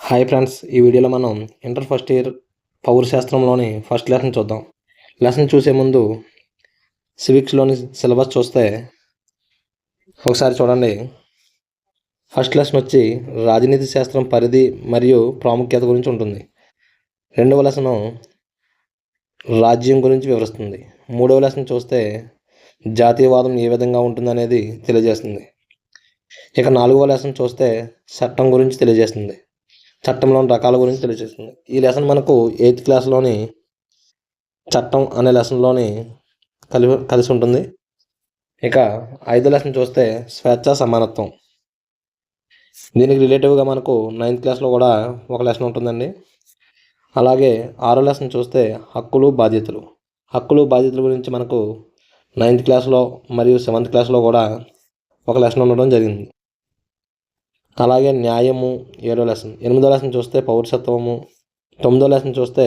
Hi friends, ఈ వీడియోలో మనం ఇంటర్ ఫస్ట్ ఇయర్ పౌరశాస్త్రంలోని ఫస్ట్ లెసన్ చూద్దాం. లెసన్ చూసే ముందు సివిక్స్లోని సిలబస్ చూస్తే ఒకసారి చూడండి. ఫస్ట్ లెసన్ వచ్చి రాజనీతి శాస్త్రం పరిధి మరియు ప్రాముఖ్యత గురించి ఉంటుంది. రెండవ లెసను రాజ్యం గురించి వివరిస్తుంది. మూడవ లెసన్ చూస్తే జాతీయవాదం ఏ విధంగా ఉంటుందనేది తెలియజేస్తుంది. ఇక నాలుగవ లెసన్ చూస్తే చట్టం గురించి తెలియజేస్తుంది. చట్టంలోని రకాల గురించి తెలియజేస్తుంది. ఈ లెసన్ మనకు 8th క్లాస్లోని చట్టం అనే లెసన్లోని కలిసి ఉంటుంది. ఇక 5వ లెసన్ చూస్తే స్వేచ్ఛ సమానత్వం. దీనికి రిలేటివ్గా మనకు 9th క్లాస్లో కూడా ఒక లెసన్ ఉంటుందండి. అలాగే 6వ లెసన్ చూస్తే హక్కులు బాధ్యతలు. హక్కులు బాధ్యతల గురించి మనకు 9th క్లాస్లో మరియు 7th క్లాస్లో కూడా ఒక లెసన్ ఉండడం జరిగింది. అలాగే న్యాయము 7వ లెసన్. 8వ లెసన్ చూస్తే పౌరసత్వము. 9వ లెసన్ చూస్తే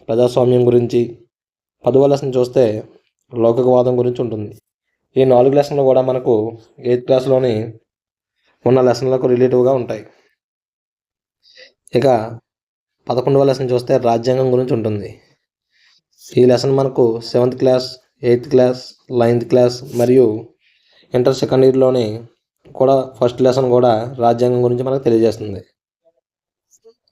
ప్రజాస్వామ్యం గురించి. 10వ లెసన్ చూస్తే లౌకికవాదం గురించి ఉంటుంది. ఈ 4 లెసన్లు కూడా మనకు 8th క్లాస్లోని ఉన్న లెసన్లకు రిలేటివ్గా ఉంటాయి. ఇక 11వ లెసన్ చూస్తే రాజ్యాంగం గురించి ఉంటుంది. ఈ లెసన్ మనకు 7th class, 8th class, 9th class మరియు ఇంటర్ సెకండ్ ఇయర్లోని కూడా ఫస్ట్ లెసన్ కూడా రాజ్యాంగం గురించి మనకు తెలియజేస్తుంది.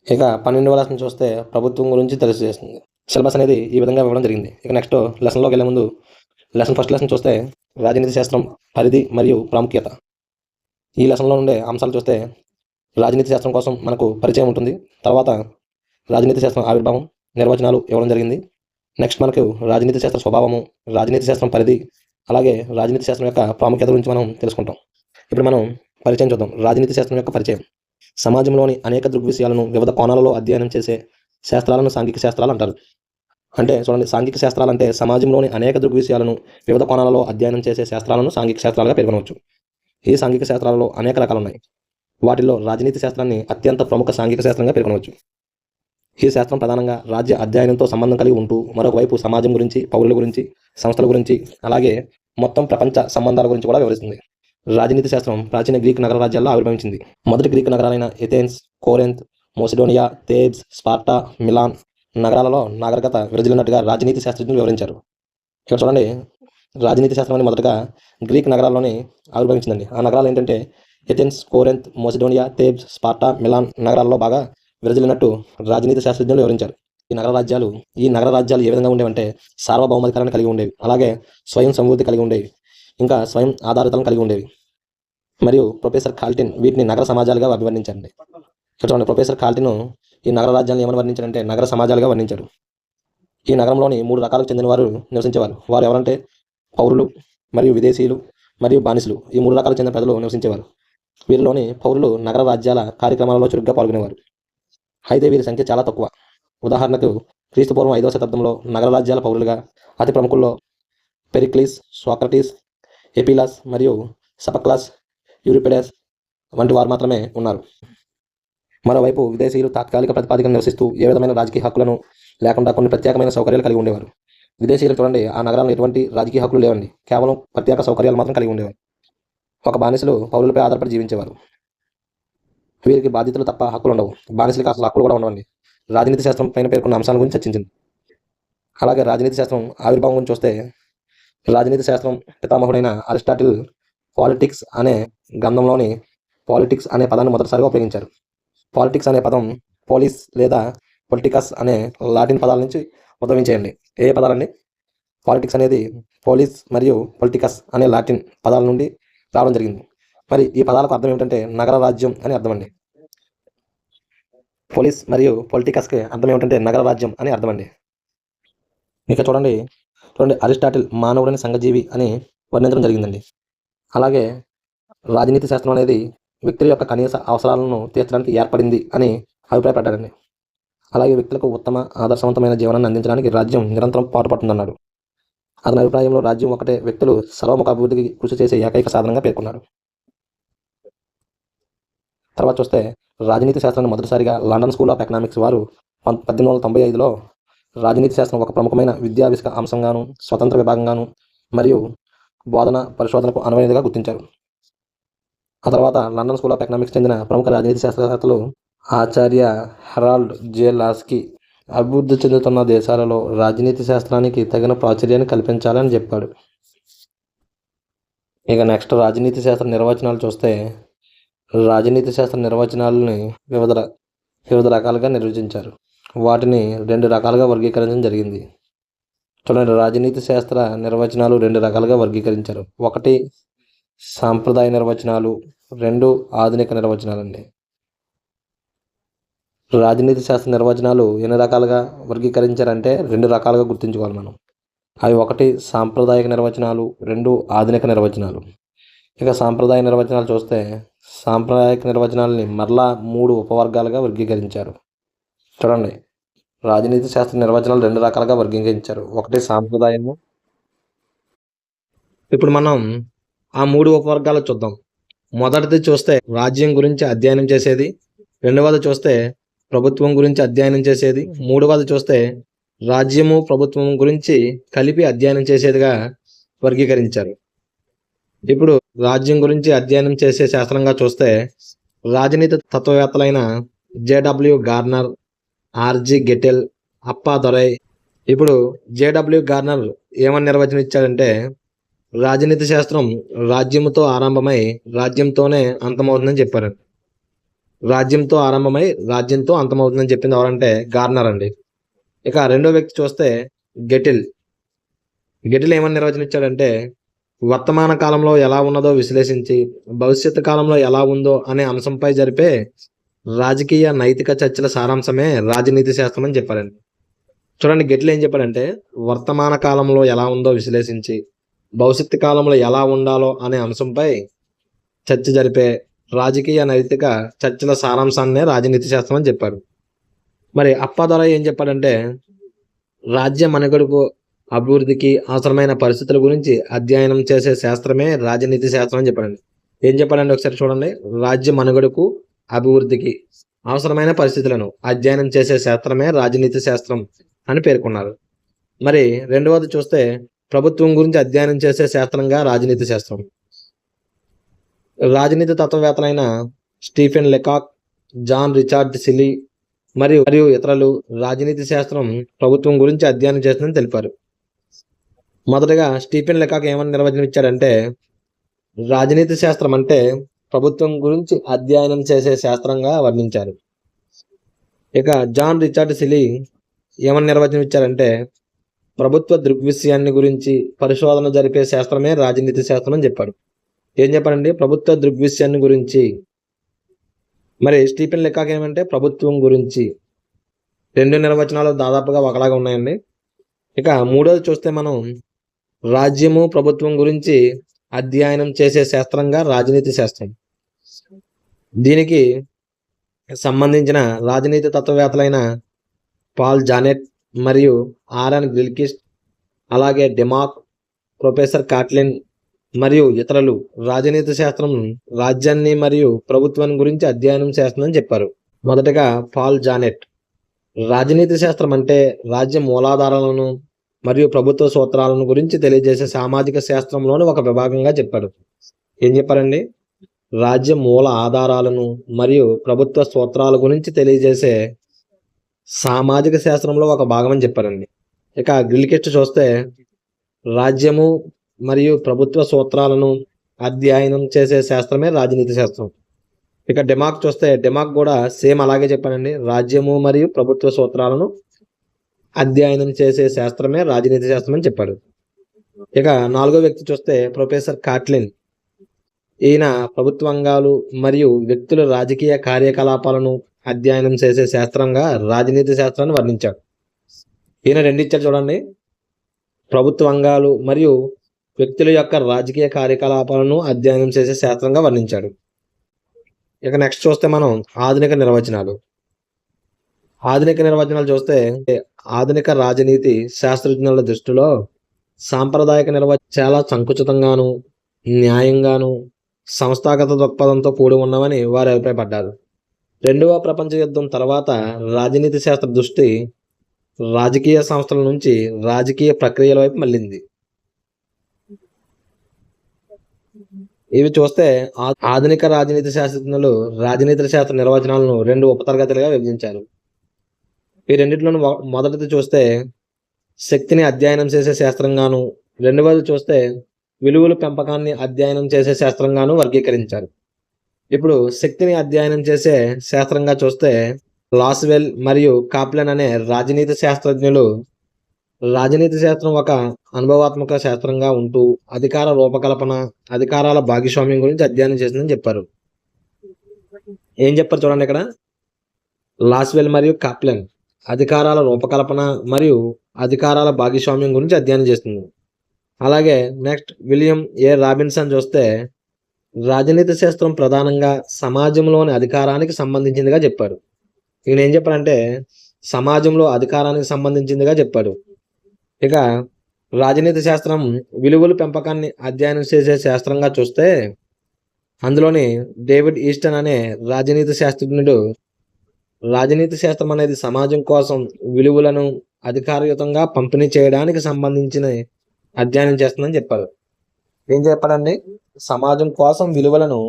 ఇక 12వ లెసన్ చూస్తే ప్రభుత్వం గురించి తెలియజేస్తుంది. సిలబస్ అనేది ఈ విధంగా ఇవ్వడం జరిగింది. ఇక నెక్స్ట్ లెసన్లోకి వెళ్ళే ముందు ఫస్ట్ లెసన్ చూస్తే రాజనీతి శాస్త్రం పరిధి మరియు ప్రాముఖ్యత. ఈ లెసన్లో ఉండే అంశాలు చూస్తే రాజనీతి శాస్త్రం కోసం మనకు పరిచయం ఉంటుంది. తర్వాత రాజనీతి శాస్త్రం ఆవిర్భావం, నిర్వచనాలు ఇవ్వడం జరిగింది. నెక్స్ట్ మనకు రాజనీతి శాస్త్ర స్వభావము, రాజనీతి శాస్త్రం పరిధి, అలాగే రాజనీతి శాస్త్రం యొక్క ప్రాముఖ్యత గురించి మనం తెలుసుకుంటాం. ఇప్పుడు మనం పరిచయం చూద్దాం. రాజనీతి శాస్త్రం యొక్క పరిచయం. సమాజంలోని అనేక దృగ్విషయాలను వివిధ కోణాలలో అధ్యయనం చేసే శాస్త్రాలను సాంఘిక శాస్త్రాలు అంటారు. అంటే చూడండి, సాంఘిక శాస్త్రాలు అంటే సమాజంలోని అనేక దృగ్విషయాలను వివిధ కోణాలలో అధ్యయనం చేసే శాస్త్రాలను సాంఘిక శాస్త్రాలుగా పేర్కొనవచ్చు. ఈ సాంఘిక శాస్త్రాలలో అనేక రకాలు ఉన్నాయి. వాటిల్లో రాజనీతి శాస్త్రాన్ని అత్యంత ప్రముఖ సాంఘిక శాస్త్రంగా పేర్కొనవచ్చు. ఈ శాస్త్రం ప్రధానంగా రాజ్య అధ్యయనంతో సంబంధం కలిగి ఉంటూ మరొకవైపు సమాజం గురించి, పౌరుల గురించి, సంస్థల గురించి, అలాగే మొత్తం ప్రపంచ సంబంధాల గురించి కూడా వివరిస్తుంది. రాజనీతి శాస్త్రం ప్రాచీన గ్రీక్ నగర రాజ్యాల్లో ఆవిర్భవించింది. మొదటి Greek నగరాలైన Athens, కోరింథ్, మోసిడోనియా, Thebes, Sparta, melon నగరాలలో నాగరికత విరజిల్లినట్టుగా రాజనీతి శాస్త్రజ్ఞులు వివరించారు. ఇక్కడ చూడండి, రాజనీతి శాస్త్రం అని మొదటగా గ్రీక్ నగరాల్లోనే ఆవిర్భవించిందండి. ఆ నగరాలు ఏంటంటే ఎథెన్స్, కోరింథ్, మోసిడోనియా, థేబ్స్, స్పార్టా, మిలాన్ నగరాల్లో బాగా విరజిల్లినట్టు రాజనీతి శాస్త్రజ్ఞులు వివరించారు. ఈ నగర రాజ్యాలు ఏ విధంగా ఉండేవంటే సార్వభౌమాధికారాన్ని కలిగి ఉండేవి, అలాగే స్వయం సమృద్ధి కలిగి ఉండేవి, ఇంకా స్వయం ఆధారితలను కలిగి ఉండేవి. మరియు ప్రొఫెసర్ కాల్టిన్ వీటిని నగర సమాజాలుగా అభివర్ణించారండి. చూడండి, ప్రొఫెసర్ కాల్టిన్ ఈ నగర రాజ్యాలను ఏమని వర్ణించారంటే నగర సమాజాలుగా వర్ణించారు. ఈ నగరంలోని 3 రకాలకు చెందిన వారు నివసించేవారు. వారు ఎవరంటే పౌరులు, మరియు విదేశీయులు, మరియు బానిసలు. ఈ 3 రకాలకు చెందిన ప్రజలు నివసించేవారు. వీరిలోని పౌరులు నగర రాజ్యాల కార్యక్రమాలలో చురుగ్గా పాల్గొనేవారు. అయితే వీరి సంఖ్య చాలా తక్కువ. ఉదాహరణకు క్రీస్తుపూర్వం 5వ శతాబ్దంలో నగర రాజ్యాల పౌరులుగా అతి ప్రముఖుల్లో పెరిక్లీస్, సోక్రటీస్, ఎపిలాస్ మరియు సపక్లాస్, యూరిపిడస్ వంటి వారు మాత్రమే ఉన్నారు. మరోవైపు విదేశీయులు తాత్కాలిక ప్రతిపాదికను నివసిస్తూ ఏ విధమైన రాజకీయ హక్కులను లేకుండా కొన్ని ప్రత్యేకమైన సౌకర్యాలు కలిగి ఉండేవారు. విదేశీయులు చూడండి, ఆ నగరాల్లో ఎటువంటి రాజకీయ హక్కులు లేవండి, కేవలం ప్రత్యేక సౌకర్యాలు మాత్రం కలిగి ఉండేవారు. ఒక బానిసలు పౌరులపై ఆధారపడి జీవించేవారు. వీరికి బాధ్యతలు తప్ప హక్కులు ఉండవు. బానిసలకు అసలు హక్కులు కూడా ఉండవండి. రాజనీతి శాస్త్రం పైన పేర్కొన్న అంశాల గురించి చర్చించింది. అలాగే రాజనీతి శాస్త్రం ఆవిర్భావం గురించి చూస్తే రాజనీతి శాస్త్రం పితామహుడైన అరిస్టాటిల్ పాలిటిక్స్ అనే గ్రంథంలోని పాలిటిక్స్ అనే పదాన్ని మొదటిసారిగా ఉపయోగించారు. పాలిటిక్స్ అనే పదం పోలిస్ లేదా పొలిటికస్ అనే లాటిన్ పదాల నుంచి ఉద్భవించేయండి. ఏ పదాలండి? పాలిటిక్స్ అనేది పోలిస్ మరియు పొలిటికస్ అనే లాటిన్ పదాల నుండి రావడం జరిగింది. మరి ఈ పదాలకు అర్థం ఏమిటంటే నగర రాజ్యం అని అర్థం అండి. పోలిస్ మరియు పొలిటికస్కి అర్థం ఏమిటంటే నగర రాజ్యం అని అర్థం అండి. ఇక చూడండి, అరిస్టాటిల్ మానవుడిని సంఘజీవి అని వర్ణించడం జరిగిందండి. అలాగే రాజనీతి శాస్త్రం అనేది వ్యక్తుల యొక్క కనీస అవసరాలను తీర్చడానికి ఏర్పడింది అని అభిప్రాయపడ్డాడండి. అలాగే వ్యక్తులకు ఉత్తమ ఆదర్శవంతమైన జీవనాన్ని అందించడానికి రాజ్యం నిరంతరం పాటుపడుతుందన్నాడు. అతని అభిప్రాయంలో రాజ్యం ఒకటే వ్యక్తులు సర్వముఖ అభివృద్ధికి కృషి చేసే ఏకైక సాధనంగా పేర్కొన్నాడు. తర్వాత చూస్తే రాజనీతి శాస్త్రాన్ని మొదటిసారిగా లండన్ స్కూల్ ఆఫ్ ఎకనామిక్స్ వారు 1895లో రాజనీతి శాస్త్రం ఒక ప్రముఖమైన విద్యా అంశంగాను, స్వతంత్ర విభాగంగాను మరియు బోధన పరిశోధనకు అనువైనదిగా గుర్తించారు. ఆ తర్వాత లండన్ స్కూల్ ఆఫ్ ఎకనామిక్స్ చెందిన ప్రముఖ రాజనీతి శాస్త్రవేత్తలు ఆచార్య హెరాల్డ్ జే లాస్కీ అభివృద్ధి చెందుతున్న దేశాలలో రాజనీతి శాస్త్రానికి తగిన ప్రాచుర్యాన్ని కల్పించాలని చెప్పాడు. ఇక నెక్స్ట్ రాజనీతి శాస్త్ర నిర్వచనాలు చూస్తే, రాజనీతి శాస్త్ర నిర్వచనాలని వివిధ రకాలుగా నిర్వచించారు. వాటిని 2 రకాలుగా వర్గీకరించడం జరిగింది. చూడండి, రాజనీతి శాస్త్ర నిర్వచనాలు 2 రకాలుగా వర్గీకరించారు. 1 సాంప్రదాయ నిర్వచనాలు, 2 ఆధునిక నిర్వచనాలు అండి. రాజనీతి శాస్త్ర నిర్వచనాలు ఎన్ని రకాలుగా వర్గీకరించారంటే 2 రకాలుగా గుర్తుంచుకోవాలి మనం. అవి 1 సాంప్రదాయక నిర్వచనాలు, 2 ఆధునిక నిర్వచనాలు. ఇక సాంప్రదాయ నిర్వచనాలు చూస్తే, సాంప్రదాయక నిర్వచనాలని మరలా 3 ఉపవర్గాలుగా వర్గీకరించారు. చూడండి, రాజనీతి శాస్త్ర నిర్వచనాలు 2 రకాలుగా వర్గీకరించారు. 1 సాంప్రదాయము. ఇప్పుడు మనం ఆ 3 ఉపవర్గాలు చూద్దాం. మొదటిది చూస్తే రాజ్యం గురించి అధ్యయనం చేసేది, రెండవది చూస్తే ప్రభుత్వం గురించి అధ్యయనం చేసేది, మూడవది చూస్తే రాజ్యము ప్రభుత్వం గురించి కలిపి అధ్యయనం చేసేదిగా వర్గీకరించారు. ఇప్పుడు రాజ్యం గురించి అధ్యయనం చేసే శాస్త్రంగా చూస్తే, రాజనీతి తత్వవేత్తలైన జేడబ్ల్యూ గార్నర్, ఆర్జి గెటెల్, అప్పాదొరై. ఇప్పుడు జేడబ్ల్యూ గార్నర్ ఏమని నిర్వచనం ఇచ్చాడంటే, రాజనీతి శాస్త్రం రాజ్యముతో ఆరంభమై రాజ్యంతోనే అంతమవుతుందని చెప్పారు. రాజ్యంతో ఆరంభమై రాజ్యంతో అంతమవుతుందని చెప్పింది ఎవరంటే గార్నర్ అండి. ఇక రెండో వ్యక్తి చూస్తే గెటిల్ ఏమని నిర్వచనం ఇచ్చాడంటే, వర్తమాన కాలంలో ఎలా ఉన్నదో విశ్లేషించి భవిష్యత్తు కాలంలో ఎలా ఉందో అనే అంశంపై జరిపే రాజకీయ నైతిక చర్చల సారాంశమే రాజనీతి శాస్త్రం అని చెప్పారండి. చూడండి, గెటిల్ ఏం చెప్పాడంటే, వర్తమాన కాలంలో ఎలా ఉందో విశ్లేషించి భవిష్యత్తు కాలంలో ఎలా ఉండాలో అనే అంశంపై చర్చ జరిపే రాజకీయ నైతిక చర్చల సారాంశాన్నే రాజనీతి శాస్త్రం అని చెప్పారు. మరి అప్పాదొరై ఏం చెప్పాడంటే, రాజ్య మనుగడకు అభివృద్ధికి అవసరమైన పరిస్థితుల గురించి అధ్యయనం చేసే శాస్త్రమే రాజనీతి శాస్త్రం అని చెప్పాడండి. ఏం చెప్పాడండి ఒకసారి చూడండి, రాజ్య మనుగడకు అభివృద్ధికి అవసరమైన పరిస్థితులను అధ్యయనం చేసే శాస్త్రమే రాజనీతి శాస్త్రం అని పేర్కొన్నారు. మరి రెండవది చూస్తే ప్రభుత్వం గురించి అధ్యయనం చేసే శాస్త్రంగా రాజనీతి శాస్త్రం. రాజనీతి తత్వవేత్తలైన స్టీఫెన్ లెకాక్, జాన్ రిచర్డ్ సిలీ మరియు ఇతరులు రాజనీతి శాస్త్రం ప్రభుత్వం గురించి అధ్యయనం చేస్తుందని తెలిపారు. మొదటగా స్టీఫెన్ లెకాక్ ఏమని నిర్వచనం ఇచ్చాడంటే, రాజనీతి శాస్త్రం అంటే ప్రభుత్వం గురించి అధ్యయనం చేసే శాస్త్రంగా వర్ణించారు. ఇక జాన్ రిచర్డ్ సిలీ ఏమని నిర్వచనం ఇచ్చారంటే, ప్రభుత్వ దృగ్విషయాన్ని గురించి పరిశోధన జరిపే శాస్త్రమే రాజనీతి శాస్త్రం అని చెప్పాడు. ఏం చెప్పారండి, ప్రభుత్వ దృగ్విషయాన్ని గురించి. మరి స్టీఫెన్ లెకాక్ ఏమంటే ప్రభుత్వం గురించి. 2 నిర్వచనాలు దాదాపుగా ఒకలాగా ఉన్నాయండి. ఇక మూడోది చూస్తే మనం రాజ్యము ప్రభుత్వం గురించి అధ్యయనం చేసే శాస్త్రంగా రాజనీతి శాస్త్రం. దీనికి సంబంధించిన రాజనీతి తత్వవేత్తలైన పాల్ జానెట్ మరియు ఆరన్ గ్రిల్కిస్ట్, అలాగే డెమాక్, ప్రొఫెసర్ కాట్లిన్ మరియు ఇతరులు రాజనీతి శాస్త్రం రాజ్యాన్ని మరియు ప్రభుత్వాన్ని గురించి అధ్యయనం చేస్తుందని చెప్పారు. మొదటగా పాల్ జానెట్, రాజనీతి శాస్త్రం అంటే రాజ్య మూలాధారాలను మరియు ప్రభుత్వ సూత్రాలను గురించి తెలియజేసే సామాజిక శాస్త్రంలోని ఒక విభాగంగా చెప్పాడు. ఏం చెప్పారండి, రాజ్య మూల ఆధారాలను మరియు ప్రభుత్వ సూత్రాల గురించి తెలియజేసే సామాజిక శాస్త్రంలో ఒక భాగం అని చెప్పారండి. ఇక గ్రిల్కిస్ట్ చూస్తే రాజ్యము మరియు ప్రభుత్వ సూత్రాలను అధ్యయనం చేసే శాస్త్రమే రాజనీతి శాస్త్రం. ఇక డెమాక్ చూస్తే డెమాక్ కూడా సేమ్ అలాగే చెప్పానండి, రాజ్యము మరియు ప్రభుత్వ సూత్రాలను అధ్యయనం చేసే శాస్త్రమే రాజనీతి శాస్త్రం అని చెప్పాడు. ఇక నాలుగో వ్యక్తి చూస్తే ప్రొఫెసర్ కాట్లిన్, ఈయన ప్రభుత్వాంగాలు మరియు వ్యక్తుల రాజకీయ కార్యకలాపాలను అధ్యయనం చేసే శాస్త్రంగా రాజనీతి శాస్త్రాన్ని వర్ణించాడు. ఈయన 2 ఇచ్చారు చూడండి, ప్రభుత్వాంగాలు మరియు వ్యక్తుల యొక్క రాజకీయ కార్యకలాపాలను అధ్యయనం చేసే శాస్త్రంగా వర్ణించాడు. ఇక నెక్స్ట్ చూస్తే మనం ఆధునిక నిర్వచనాలు. ఆధునిక నిర్వచనాలు చూస్తే, ఆధునిక రాజనీతి శాస్త్రజ్ఞుల దృష్టిలో సాంప్రదాయక నిర్వచనం చాలా సంకుచితంగాను, న్యాయంగాను, సంస్థాగత దృక్పథంతో కూడి ఉన్నవని వారు అభిప్రాయపడ్డారు. 2వ ప్రపంచ యుద్ధం తర్వాత రాజనీతి శాస్త్ర దృష్టి రాజకీయ సంస్థల నుంచి రాజకీయ ప్రక్రియల వైపు మళ్ళింది. ఇవి చూస్తే ఆధునిక రాజనీతి శాస్త్రజ్ఞులు రాజనీతి శాస్త్ర నిర్వచనాలను 2 ఉపతరగతులుగా విభజించారు. ఈ రెండిట్లోనూ మొదటిది చూస్తే శక్తిని అధ్యయనం చేసే శాస్త్రంగాను, రెండవది చూస్తే విలువల పెంపకాన్ని అధ్యయనం చేసే శాస్త్రంగాను వర్గీకరించారు. ఇప్పుడు శక్తిని అధ్యయనం చేసే శాస్త్రంగా చూస్తే లాస్వెల్ మరియు కాప్లెన్ అనే రాజనీతి శాస్త్రజ్ఞులు రాజనీతి శాస్త్రం ఒక అనుభవాత్మక శాస్త్రంగా ఉంటూ అధికార రూపకల్పన, అధికారాల భాగస్వామ్యం గురించి అధ్యయనం చేసిందని చెప్పారు. ఏం చెప్పారు చూడండి ఇక్కడ, లాస్వెల్ మరియు కాప్లెన్ అధికారాల రూపకల్పన మరియు అధికారాల భాగస్వామ్యం గురించి అధ్యయనం చేస్తుంది. అలాగే నెక్స్ట్ విలియం ఏ రాబిన్సన్ చూస్తే రాజనీతి శాస్త్రం ప్రధానంగా సమాజంలోని అధికారానికి సంబంధించిందిగా చెప్పారు. ఈయన ఏం చెప్పారంటే సమాజంలో అధికారానికి సంబంధించిందిగా చెప్పాడు. ఇక రాజనీతి శాస్త్రం విలువల పెంపకాన్ని అధ్యయనం చేసే శాస్త్రంగా చూస్తే అందులోని డేవిడ్ ఈస్టన్ అనే రాజనీతి శాస్త్రజ్ఞుడు రాజనీతి శాస్త్రం అనేది సమాజం కోసం విలువలను అధికారయుతంగా పంపిణీ చేయడానికి సంబంధించిన అధ్యయనం చేస్తుందని చెప్పారు. ఏం చెప్పాడండి, సమాజం కోసం విలువలను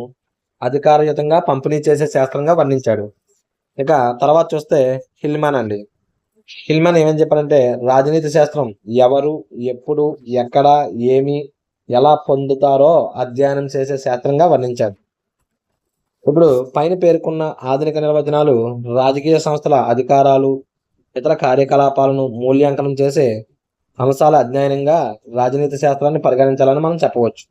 అధికారయుతంగా పంపిణీ చేసే శాస్త్రంగా వర్ణించాడు. ఇక తర్వాత చూస్తే హిల్మన్ అండి. హిల్మన్ ఏమని చెప్పాడంటే రాజనీతి శాస్త్రం ఎవరు, ఎప్పుడు, ఎక్కడ, ఏమి, ఎలా పొందుతారో అధ్యయనం చేసే శాస్త్రంగా వర్ణించాడు. ఇప్పుడు పైన పేర్కొన్న ఆధునిక నిర్వచనాలు రాజకీయ సంస్థల అధికారాలు, ఇతర కార్యకలాపాలను మూల్యాంకనం చేసే అంశాల అధ్యయనంగా రాజనీతి శాస్త్రాన్ని పరిగణించాలని మనం చెప్పవచ్చు.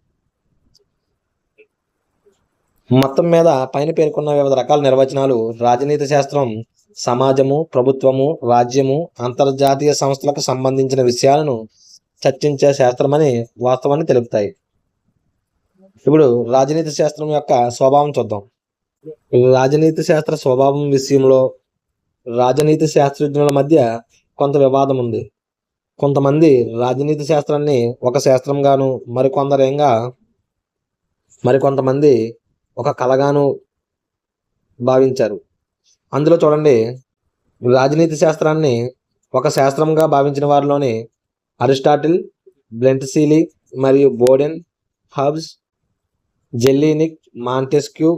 మొత్తం మీద పైన పేర్కొన్న వివిధ రకాల నిర్వచనాలు రాజనీతి శాస్త్రం సమాజము, ప్రభుత్వము, రాజ్యము, అంతర్జాతీయ సంస్థలకు సంబంధించిన విషయాలను చర్చించే శాస్త్రమని వాస్తవాన్ని తెలుపుతాయి. ఇప్పుడు రాజనీతి శాస్త్రం యొక్క స్వభావం చూద్దాం. రాజనీతి శాస్త్ర స్వభావం విషయంలో రాజనీతి శాస్త్రజ్ఞుల మధ్య కొంత వివాదం ఉంది. కొంతమంది రాజనీతి శాస్త్రాన్ని ఒక శాస్త్రంగాను, మరికొంతమంది ఒక కళగాను భావించారు. అందులో చూడండి, రాజనీతి శాస్త్రాన్ని ఒక శాస్త్రంగా భావించిన వారిలోని అరిస్టాటిల్, బ్లెంట్సీలీ మరియు బోడెన్, హబ్స్, జెల్లీనిక్, మాంటెస్క్యూ,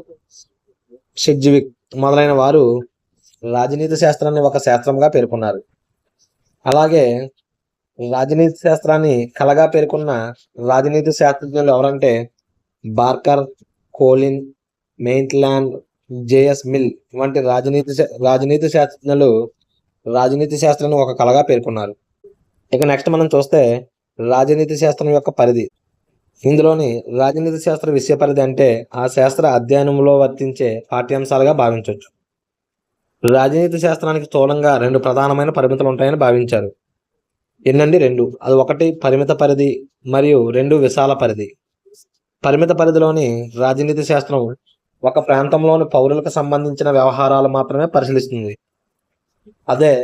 సిడ్జ్విక్ మొదలైన వారు రాజనీతి శాస్త్రాన్ని ఒక శాస్త్రంగా పేర్కొన్నారు. అలాగే రాజనీతి శాస్త్రాన్ని కళగా పేర్కొన్న రాజనీతి శాస్త్రజ్ఞులు ఎవరంటే Barker, Colin, Mainland, JS Mill వంటి రాజనీతి శాస్త్రజ్ఞులు రాజనీతి శాస్త్రాన్ని ఒక కళగా పేర్కొన్నారు. ఇక నెక్స్ట్ మనం చూస్తే రాజనీతి శాస్త్రం యొక్క పరిధి. ఇందులోని రాజనీతి శాస్త్ర విషయ పరిధి అంటే ఆ శాస్త్ర అధ్యయనంలో వర్తించే పాఠ్యాంశాలుగా భావించవచ్చు. రాజనీతి శాస్త్రానికి స్థూలంగా 2 ప్రధానమైన పరిమితులు ఉంటాయని భావించారు. ఎన్నండి 2, అది 1 పరిమిత పరిధి మరియు 2 విశాల పరిధి. పరిమిత పరిధిలోని రాజనీతి శాస్త్రం ఒక ప్రాంతంలోని పౌరులకు సంబంధించిన వ్యవహారాలు మాత్రమే పరిశీలిస్తుంది. అదే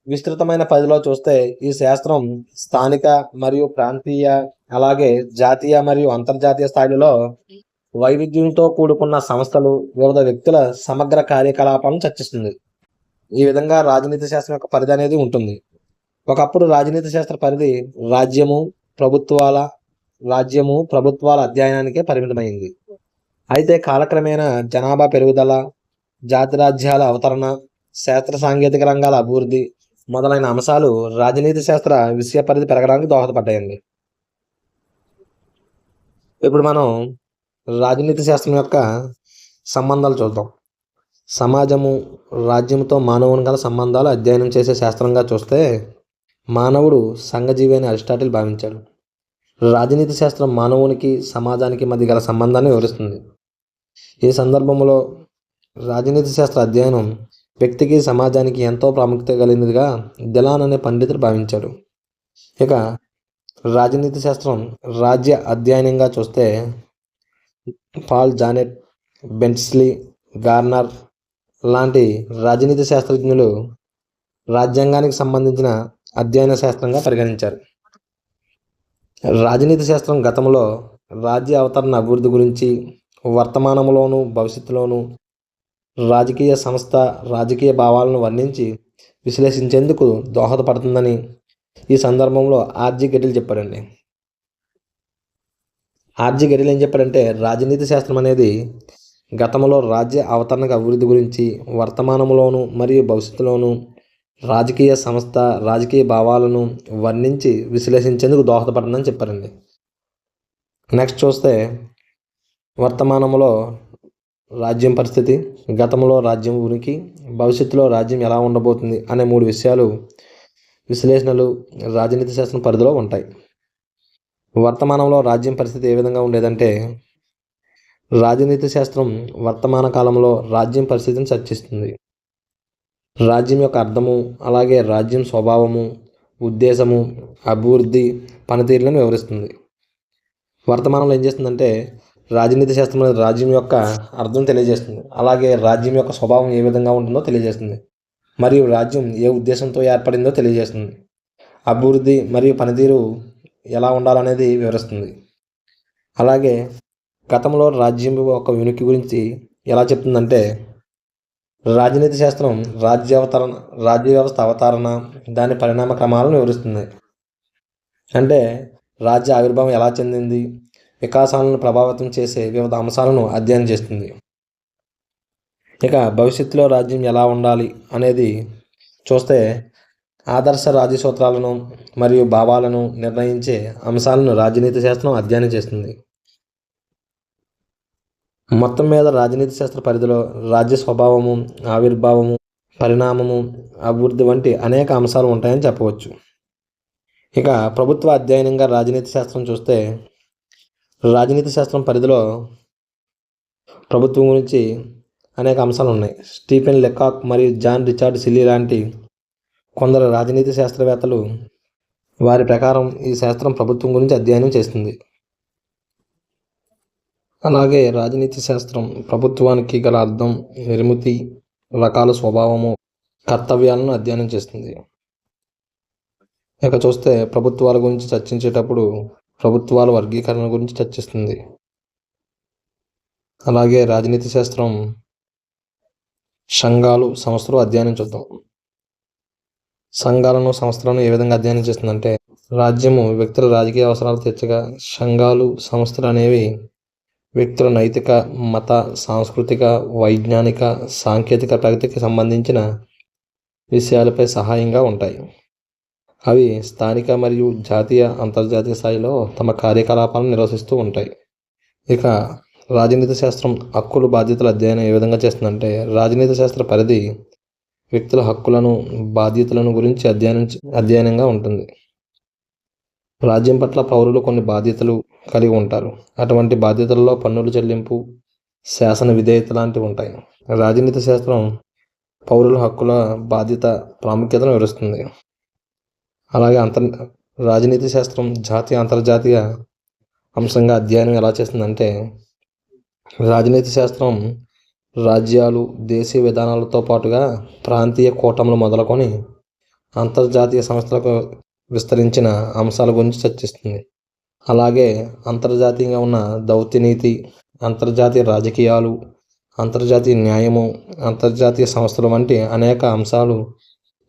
విస్తృతమైన పరిధిలో చూస్తే ఈ శాస్త్రం స్థానిక మరియు ప్రాంతీయ, అలాగే జాతీయ మరియు అంతర్జాతీయ స్థాయిలో వైవిధ్యంతో కూడుకున్న సంస్థలు, వివిధ వ్యక్తుల సమగ్ర కార్యకలాపాలను చర్చిస్తుంది. ఈ విధంగా రాజనీతి శాస్త్రం యొక్క పరిధి అనేది ఉంటుంది. ఒకప్పుడు రాజనీతి శాస్త్ర పరిధి రాజ్యము, ప్రభుత్వాల అధ్యయనానికే పరిమితమైంది. అయితే కాలక్రమేణా జనాభా పెరుగుదల, జాతి రాజ్యాల అవతరణ, శాస్త్ర సాంకేతిక రంగాల అభివృద్ధి మొదలైన అంశాలు రాజనీతి శాస్త్ర విషయ పరిధి పెరగడానికి దోహదపడ్డాయండి. ఇప్పుడు మనం రాజనీతి శాస్త్రం యొక్క సంబంధాలు చూద్దాం. సమాజము, రాజ్యంతో మానవుని గల సంబంధాలు అధ్యయనం చేసే శాస్త్రంగా చూస్తే మానవుడు సంఘజీవి అని అరిస్టాటిల్ భావించాడు. రాజనీతి శాస్త్రం మానవునికి, సమాజానికి మధ్య గల సంబంధాన్ని వివరిస్తుంది. ఈ సందర్భంలో రాజనీతి శాస్త్ర అధ్యయనం వ్యక్తికి, సమాజానికి ఎంతో ప్రాముఖ్యత కలిగినదిగా దిలాన్ అనే పండితుడు భావించాడు. ఇక రాజనీతి శాస్త్రం రాజ్య అధ్యయనంగా చూస్తే పాల్ జానెట్, బెంట్స్లీ, గార్నర్ లాంటి రాజనీతి శాస్త్రజ్ఞులు రాజ్యాంగానికి సంబంధించిన అధ్యయన శాస్త్రంగా పరిగణించారు. రాజనీతి శాస్త్రం గతంలో రాజ్య అవతరణ అభివృద్ధి గురించి, వర్తమానంలోను భవిష్యత్తులోను రాజకీయ సంస్థ, రాజకీయ భావాలను వర్ణించి విశ్లేషించేందుకు దోహదపడుతుందని ఈ సందర్భంలో ఆర్జీ గెటిల్ చెప్పాడండి. ఆర్జీ గడిలు ఏం చెప్పాడంటే రాజనీతి శాస్త్రం అనేది గతంలో రాజ్య అవతరణ అభివృద్ధి గురించి వర్తమానంలోను మరియు భవిష్యత్తులోను రాజకీయ సంస్థ రాజకీయ భావాలను వర్ణించి విశ్లేషించేందుకు దోహదపడిందని చెప్పారండి. నెక్స్ట్ చూస్తే వర్తమానంలో రాజ్యం పరిస్థితి, గతంలో రాజ్యం ఉనికి, భవిష్యత్తులో రాజ్యం ఎలా ఉండబోతుంది అనే 3 విషయాలు విశ్లేషణలు రాజనీతి శాస్త్రం పరిధిలో ఉంటాయి. వర్తమానంలో రాజ్యం పరిస్థితి ఏ విధంగా ఉండేదంటే రాజనీతి శాస్త్రం వర్తమాన కాలంలో రాజ్యం పరిస్థితిని చర్చిస్తుంది. రాజ్యం యొక్క అర్థము, అలాగే రాజ్యం స్వభావము, ఉద్దేశము, అభివృద్ధి, పనితీరులను వివరిస్తుంది. వర్తమానంలో ఏం చేస్తుందంటే రాజనీతి శాస్త్రం అనేది రాజ్యం యొక్క అర్థం తెలియజేస్తుంది, అలాగే రాజ్యం యొక్క స్వభావం ఏ విధంగా ఉంటుందో తెలియజేస్తుంది, మరియు రాజ్యం ఏ ఉద్దేశంతో ఏర్పడిందో తెలియజేస్తుంది, అభివృద్ధి మరియు పనితీరు ఎలా ఉండాలనేది వివరిస్తుంది. అలాగే గతంలో రాజ్యం యొక్క ఉనికి గురించి ఎలా చెప్తుందంటే రాజనీతి శాస్త్రం రాజ్య వ్యవస్థ అవతరణ, దాని పరిణామ క్రమాలను వివరిస్తుంది. అంటే రాజ్య ఆవిర్భావం ఎలా చెందింది, వికాసాలను ప్రభావితం చేసే వివిధ అంశాలను అధ్యయనం చేస్తుంది. ఇక భవిష్యత్తులో రాజ్యం ఎలా ఉండాలి అనేది చూస్తే ఆదర్శ రాజ్య సూత్రాలను మరియు భావాలను నిర్ణయించే అంశాలను రాజనీతి శాస్త్రం అధ్యయనం చేస్తుంది. మొత్తం మీద రాజనీతి శాస్త్ర పరిధిలో రాజ్య స్వభావము, ఆవిర్భావము, పరిణామము, అభివృద్ధి వంటి అనేక అంశాలు ఉంటాయని చెప్పవచ్చు. ఇక ప్రభుత్వ అధ్యయనంగా రాజనీతి శాస్త్రం చూస్తే రాజనీతి శాస్త్రం పరిధిలో ప్రభుత్వం గురించి అనేక అంశాలు ఉన్నాయి. స్టీఫెన్ లెకాక్ మరియు జాన్ రిచర్డ్ సిల్లీ లాంటి కొందరు రాజనీతి శాస్త్రవేత్తలు వారి ప్రకారం ఈ శాస్త్రం ప్రభుత్వం గురించి అధ్యయనం చేస్తుంది. అలాగే రాజనీతి శాస్త్రం ప్రభుత్వానికి గల అర్థం, నిర్మితి, రకాల స్వభావము, కర్తవ్యాలను అధ్యయనం చేస్తుంది. ఇక చూస్తే ప్రభుత్వాల గురించి చర్చించేటప్పుడు ప్రభుత్వాల వర్గీకరణ గురించి చర్చిస్తుంది. అలాగే రాజనీతి శాస్త్రం సంఘాలు, సంస్థలు అధ్యయనం చూద్దాం. సంఘాలను, సంస్థలను ఏ విధంగా అధ్యయనం చేస్తుందంటే రాజ్యము వ్యక్తుల రాజకీయ అవసరాలు తీర్చగా, సంఘాలు, సంస్థలు అనేవి వ్యక్తుల నైతిక, మత, సాంస్కృతిక, వైజ్ఞానిక, సాంకేతిక ప్రగతికి సంబంధించిన విషయాలపై సహాయంగా ఉంటాయి. అవి స్థానిక మరియు జాతీయ, అంతర్జాతీయ స్థాయిలో తమ కార్యకలాపాలను నిర్వహిస్తూ ఉంటాయి. ఇక రాజనీతి శాస్త్రం హక్కులు, బాధ్యతల అధ్యయనం ఏ విధంగా చేస్తుందంటే రాజనీతి శాస్త్ర పరిధి వ్యక్తుల హక్కులను, బాధ్యతలను గురించి అధ్యయనంగా ఉంటుంది. రాజ్యం పట్ల పౌరులు కొన్ని బాధ్యతలు కలిగి ఉంటారు. అటువంటి బాధ్యతలలో పన్నుల చెల్లింపు, శాసన విధేయత లాంటివి ఉంటాయి. రాజనీతి శాస్త్రం పౌరుల హక్కుల, బాధ్యత ప్రాముఖ్యతను వివరిస్తుంది. అలాగే రాజనీతి శాస్త్రం జాతీయ, అంతర్జాతీయ అంశంగా అధ్యయనం ఎలా చేస్తుందంటే రాజనీతి శాస్త్రం రాజ్యాలు, దేశీయ విధానాలతో పాటుగా ప్రాంతీయ కూటములు మొదలుకొని అంతర్జాతీయ సంస్థలకు విస్తరించిన అంశాల గురించి చర్చిస్తుంది. అలాగే అంతర్జాతీయంగా ఉన్న దౌత్య నీతి, అంతర్జాతీయ రాజకీయాలు, అంతర్జాతీయ న్యాయము, అంతర్జాతీయ సంస్థలు వంటి అనేక అంశాలు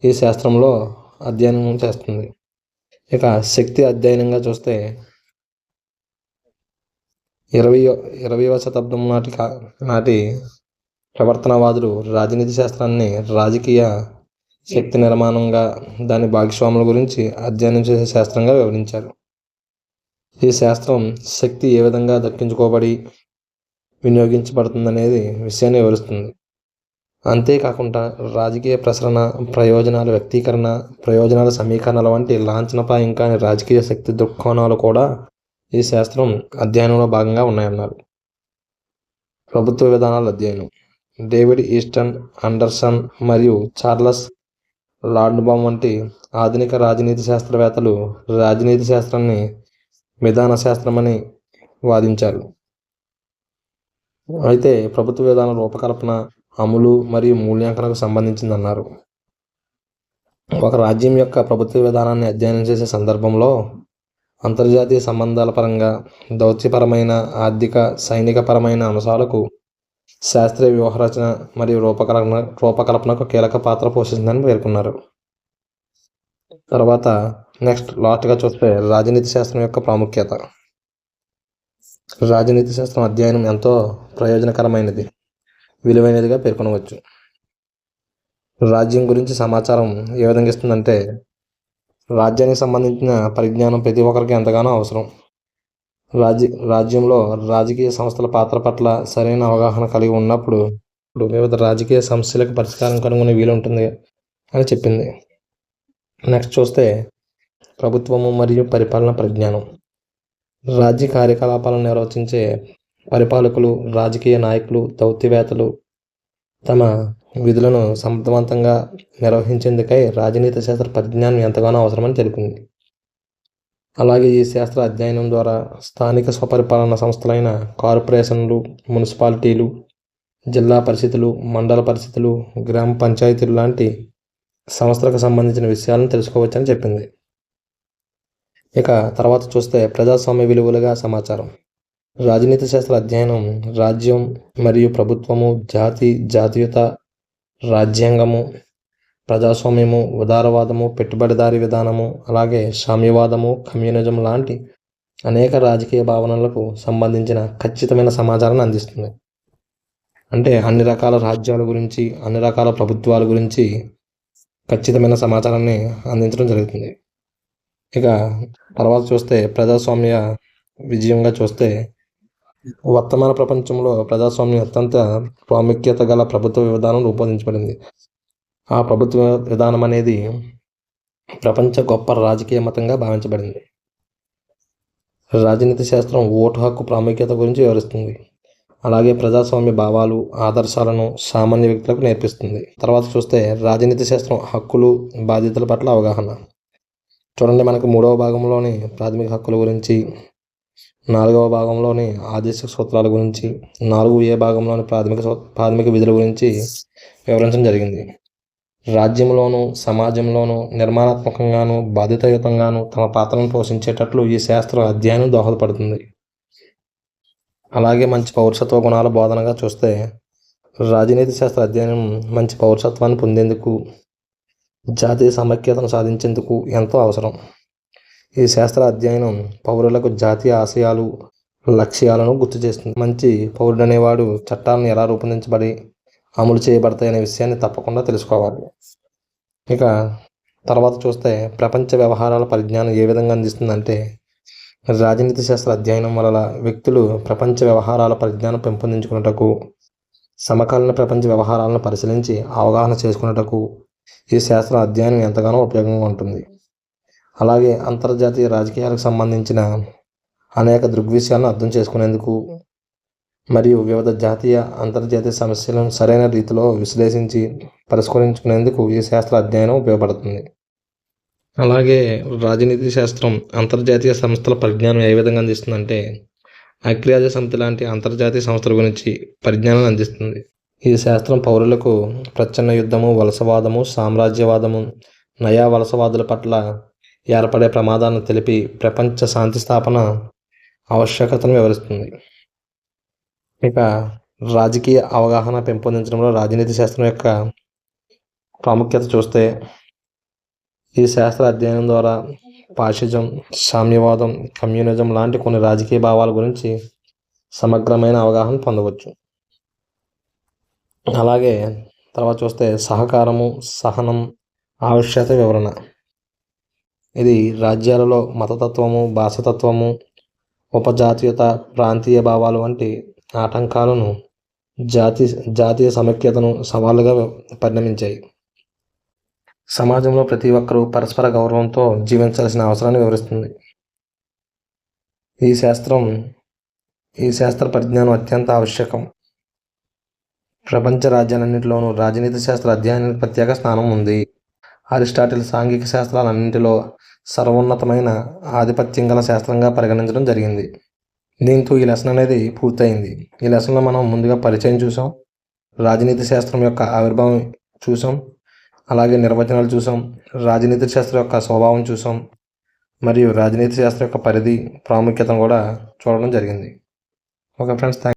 ఈ శాస్త్రంలో అధ్యయనం చేస్తుంది. ఇక శక్తి అధ్యయనంగా చూస్తే 20వ శతాబ్దం నాటి ప్రవర్తనవాదులు రాజనీతి శాస్త్రాన్ని రాజకీయ శక్తి నిర్మాణంగా, దాని భాగస్వాముల గురించి అధ్యయనం చేసే శాస్త్రంగా వివరించారు. ఈ శాస్త్రం శక్తి ఏ విధంగా దక్కించుకోబడి వినియోగించబడుతుందనేది విషయాన్ని వివరిస్తుంది. అంతేకాకుండా రాజకీయ ప్రసరణ, ప్రయోజనాల వ్యక్తీకరణ, ప్రయోజనాల సమీకరణల వంటి లాంఛనప్రాయం కాని రాజకీయ శక్తి దృక్కోణాలు కూడా ఈ శాస్త్రం అధ్యయనంలో భాగంగా ఉన్నాయన్నారు. ప్రభుత్వ విధానాల అధ్యయనం డేవిడ్ ఈస్టన్ అండర్సన్ మరియు చార్లెస్ లాండ్బామ్ వంటి ఆధునిక రాజనీతి శాస్త్రవేత్తలు రాజనీతి శాస్త్రాన్ని విధాన శాస్త్రమని వాదించారు. అయితే ప్రభుత్వ విధాన రూపకల్పన, అమలు మరియు మూల్యాంకనకు సంబంధించిందన్నారు. ఒక రాజ్యం యొక్క ప్రభుత్వ విధానాన్ని అధ్యయనం చేసే సందర్భంలో అంతర్జాతీయ సంబంధాల పరంగా, దౌత్యపరమైన, ఆర్థిక, సైనికపరమైన అంశాలకు శాస్త్రీయ వ్యూహరచన మరియు రూపకల్పనకు కీలక పాత్ర పోషిస్తుందని పేర్కొన్నారు. తర్వాత లాస్ట్గా చూస్తే రాజనీతి శాస్త్రం యొక్క ప్రాముఖ్యత. రాజనీతి శాస్త్రం అధ్యయనం ఎంతో ప్రయోజనకరమైనది, విలువైనదిగా పేర్కొనవచ్చు. రాజ్యం గురించి సమాచారం ఏ విధంగా ఇస్తుందంటే, రాజ్యానికి సంబంధించిన పరిజ్ఞానం ప్రతి ఒక్కరికి ఎంతగానో అవసరం. రాజ్యంలో రాజకీయ సంస్థల పాత్ర పట్ల సరైన అవగాహన కలిగి ఉన్నప్పుడు వివిధ రాజకీయ సమస్యలకు పరిష్కారం కనుగొనే వీలు ఉంటుంది అని చెప్పింది. నెక్స్ట్ చూస్తే ప్రభుత్వము మరియు పరిపాలన పరిజ్ఞానం. రాజ్య కార్యకలాపాలను నిర్వచించే పరిపాలకులు, రాజకీయ నాయకులు, దౌత్యవేత్తలు తమ విధులను సమర్థవంతంగా నిర్వహించేందుకై రాజనీతి శాస్త్ర పరిజ్ఞానం ఎంతగానో అవసరమని తెలిపింది. అలాగే ఈ శాస్త్ర అధ్యయనం ద్వారా స్థానిక స్వపరిపాలన సంస్థలైన కార్పొరేషన్లు, మున్సిపాలిటీలు, జిల్లా పరిషత్తులు, మండల పరిషత్తులు, గ్రామ పంచాయతీలు లాంటి సంస్థలకు సంబంధించిన విషయాలను తెలుసుకోవచ్చని చెప్పింది. ఇక తర్వాత చూస్తే ప్రజాస్వామ్య విలువలుగా సమాచారం. రాజనీతి శాస్త్ర అధ్యయనం రాజ్యం మరియు ప్రభుత్వము, జాతీయత, రాజ్యాంగము, ప్రజాస్వామ్యము, ఉదారవాదము, పెట్టుబడిదారీ విధానము, అలాగే సామ్యవాదము, కమ్యూనిజం లాంటి అనేక రాజకీయ భావనలకు సంబంధించిన ఖచ్చితమైన సమాచారాన్ని అందిస్తుంది. అంటే అన్ని రకాల రాజ్యాల గురించి, అన్ని రకాల ప్రభుత్వాల గురించి ఖచ్చితమైన సమాచారాన్ని అందించడం జరుగుతుంది. ఇక తర్వాత చూస్తే ప్రజాస్వామ్య విజయంగా చూస్తే, వర్తమాన ప్రపంచంలో ప్రజాస్వామ్యం అత్యంత ప్రాముఖ్యత గల ప్రభుత్వ విధానం రూపొందించబడింది. ఆ ప్రభుత్వ విధానం అనేది ప్రపంచ గొప్ప రాజకీయ మతంగా భావించబడింది. రాజనీతి శాస్త్రం ఓటు హక్కు ప్రాముఖ్యత గురించి వివరిస్తుంది. అలాగే ప్రజాస్వామ్య భావాలు, ఆదర్శాలను సామాన్య వ్యక్తులకు నేర్పిస్తుంది. తర్వాత చూస్తే రాజనీతి శాస్త్రం హక్కులు, బాధ్యతల పట్ల అవగాహన. చూడండి, మనకు 3వ భాగంలోని ప్రాథమిక హక్కుల గురించి, 4వ భాగంలోని ఆదేశ సూత్రాల గురించి, 4A భాగంలోని ప్రాథమిక విధుల గురించి వివరించడం జరిగింది. రాజ్యంలోనూ సమాజంలోనూ నిర్మాణాత్మకంగాను బాధ్యతాయుతంగాను తమ పాత్రను పోషించేటట్లు ఈ శాస్త్ర అధ్యయనం దోహదపడుతుంది. అలాగే మంచి పౌరసత్వ గుణాల బోధనగా చూస్తే, రాజనీతి శాస్త్ర అధ్యయనం మంచి పౌరసత్వాన్ని పొందేందుకు, జాతీయ సమైక్యతను సాధించేందుకు ఎంతో అవసరం. ఈ శాస్త్ర అధ్యయనం పౌరులకు జాతీయ ఆశయాలు, లక్ష్యాలను గుర్తు చేస్తుంది. మంచి పౌరుడు అనేవాడు చట్టాలను ఎలా రూపొందించబడి అమలు చేయబడతాయనే విషయాన్ని తప్పకుండా తెలుసుకోవాలి. ఇక తర్వాత చూస్తే ప్రపంచ వ్యవహారాల పరిజ్ఞానం ఏ విధంగా అందిస్తుందంటే, రాజనీతి శాస్త్ర అధ్యయనం వలన వ్యక్తులు ప్రపంచ వ్యవహారాల పరిజ్ఞానం పెంపొందించుకున్నటకు, సమకాలీన ప్రపంచ వ్యవహారాలను పరిశీలించి అవగాహన చేసుకున్నటకు ఈ శాస్త్ర అధ్యయనం ఎంతగానో ఉపయోగంగా ఉంటుంది. అలాగే అంతర్జాతీయ రాజకీయాలకు సంబంధించిన అనేక దృగ్విషయాలను అర్థం చేసుకునేందుకు మరియు వివిధ జాతీయ, అంతర్జాతీయ సమస్యలను సరైన రీతిలో విశ్లేషించి పరిష్కరించుకునేందుకు ఈ శాస్త్ర అధ్యయనం ఉపయోగపడుతుంది. అలాగే రాజనీతి శాస్త్రం అంతర్జాతీయ సంస్థల పరిజ్ఞానం ఏ విధంగా అందిస్తుందంటే, ఐక్యరాజ్య సమితి లాంటి అంతర్జాతీయ సంస్థల గురించి పరిజ్ఞానాన్ని అందిస్తుంది. ఈ శాస్త్రం పౌరులకు ప్రచ్ఛన్న యుద్ధము, వలసవాదము, సామ్రాజ్యవాదము, నయా వలసవాదుల పట్ల ఏర్పడే ప్రమాదాలను తెలిపి ప్రపంచ శాంతి స్థాపన ఆవశ్యకతను వివరిస్తుంది. ఇక రాజకీయ అవగాహన పెంపొందించడంలో రాజనీతి శాస్త్రం యొక్క ప్రాముఖ్యత చూస్తే, ఈ శాస్త్ర అధ్యయనం ద్వారా ఫాసిజం, సామ్యవాదం, కమ్యూనిజం లాంటి కొన్ని రాజకీయ భావాల గురించి సమగ్రమైన అవగాహన పొందవచ్చు. అలాగే తర్వాత చూస్తే సహకారము, సహనం, ఆవశ్యకత వివరణ. ఇది రాజ్యాలలో మతతత్వము, భాషతత్వము, ఉపజాతీయత, ప్రాంతీయ భావాలు వంటి ఆటంకాలను జాతీయ సమైక్యతను సవాలుగా పరిణమించాయి. సమాజంలో ప్రతి ఒక్కరూ పరస్పర గౌరవంతో జీవించాల్సిన అవసరాన్ని వివరిస్తుంది. ఈ శాస్త్ర పరిజ్ఞానం అత్యంత ఆవశ్యకం. ప్రపంచ రాజ్యాలన్నింటిలోనూ రాజనీతి శాస్త్ర అధ్యయనానికి ప్రత్యేక స్థానం ఉంది. అరిస్టాటిల్ సాంఘిక శాస్త్రాలన్నింటిలో సర్వోన్నతమైన ఆధిపత్యం గల శాస్త్రంగా పరిగణించడం జరిగింది. దీంతో ఈ లెసన్ అనేది పూర్తయింది. ఈ లెసన్లో మనం ముందుగా పరిచయం చూసాం, రాజనీతి శాస్త్రం యొక్క ఆవిర్భావం చూసాం, అలాగే నిర్వచనాలు చూసాం, రాజనీతి శాస్త్రం యొక్క స్వభావం చూసాం, మరియు రాజనీతి శాస్త్రం యొక్క పరిధి, ప్రాముఖ్యతను కూడా చూడడం జరిగింది. Okay friends, thank